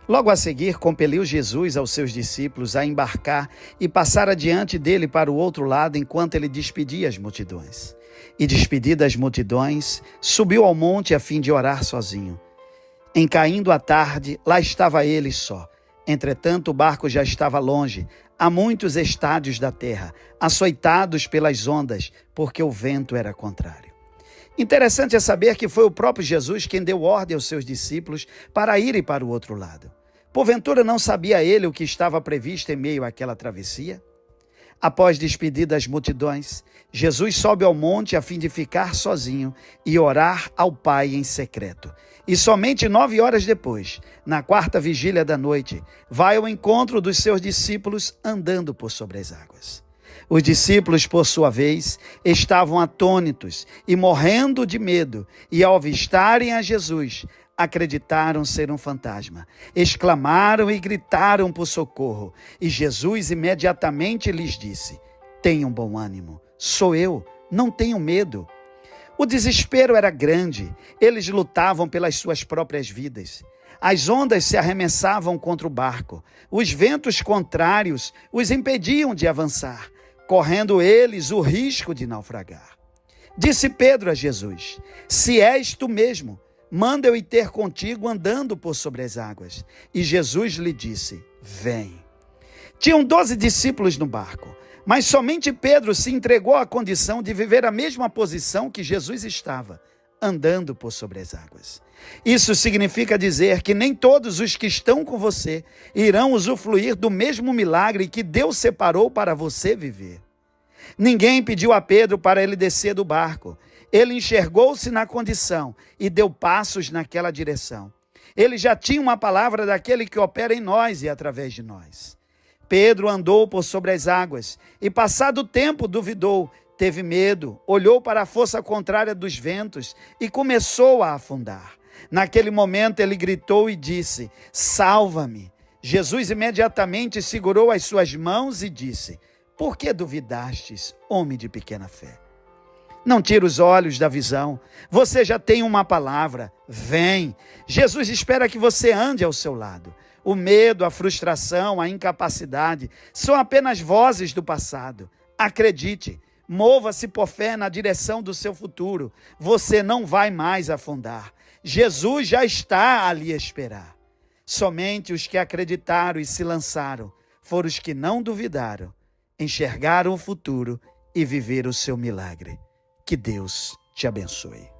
Logo a seguir, compeliu Jesus aos seus discípulos a embarcar e passar adiante dele para o outro lado enquanto ele despedia as multidões. E despedidas as multidões, subiu ao monte a fim de orar sozinho. Em caindo a tarde, lá estava ele só. Entretanto, o barco já estava longe, a muitos estádios da terra, açoitados pelas ondas, porque o vento era contrário. Interessante é saber que foi o próprio Jesus quem deu ordem aos seus discípulos para irem para o outro lado. Porventura não sabia ele o que estava previsto em meio àquela travessia? Após despedir das multidões, Jesus sobe ao monte a fim de ficar sozinho e orar ao Pai em secreto. E somente 9 horas depois, na 4ª vigília da noite, vai ao encontro dos seus discípulos andando por sobre as águas. Os discípulos, por sua vez, estavam atônitos e morrendo de medo, e ao avistarem a Jesus, acreditaram ser um fantasma. Exclamaram e gritaram por socorro, e Jesus imediatamente lhes disse: tenham bom ânimo, sou eu, não tenham medo. O desespero era grande, eles lutavam pelas suas próprias vidas. As ondas se arremessavam contra o barco, os ventos contrários os impediam de avançar, correndo eles o risco de naufragar. Disse Pedro a Jesus: se és tu mesmo, manda eu ir ter contigo andando por sobre as águas. E Jesus lhe disse: vem. Tinham 12 discípulos no barco, mas somente Pedro se entregou à condição de viver a mesma posição que Jesus estava, andando por sobre as águas. Isso significa dizer que nem todos os que estão com você irão usufruir do mesmo milagre que Deus separou para você viver. Ninguém pediu a Pedro para ele descer do barco. Ele enxergou-se na condição e deu passos naquela direção. Ele já tinha uma palavra daquele que opera em nós e através de nós. Pedro andou por sobre as águas e, passado o tempo, duvidou, teve medo, olhou para a força contrária dos ventos e começou a afundar. Naquele momento ele gritou e disse: salva-me. Jesus imediatamente segurou as suas mãos e disse: por que duvidastes, homem de pequena fé? Não tire os olhos da visão. Você já tem uma palavra. Vem. Jesus espera que você ande ao seu lado. O medo, a frustração, a incapacidade são apenas vozes do passado. Acredite, mova-se por fé na direção do seu futuro. Você não vai mais afundar. Jesus já está ali a esperar. Somente os que acreditaram e se lançaram foram os que não duvidaram, enxergaram o futuro e viveram o seu milagre. Que Deus te abençoe.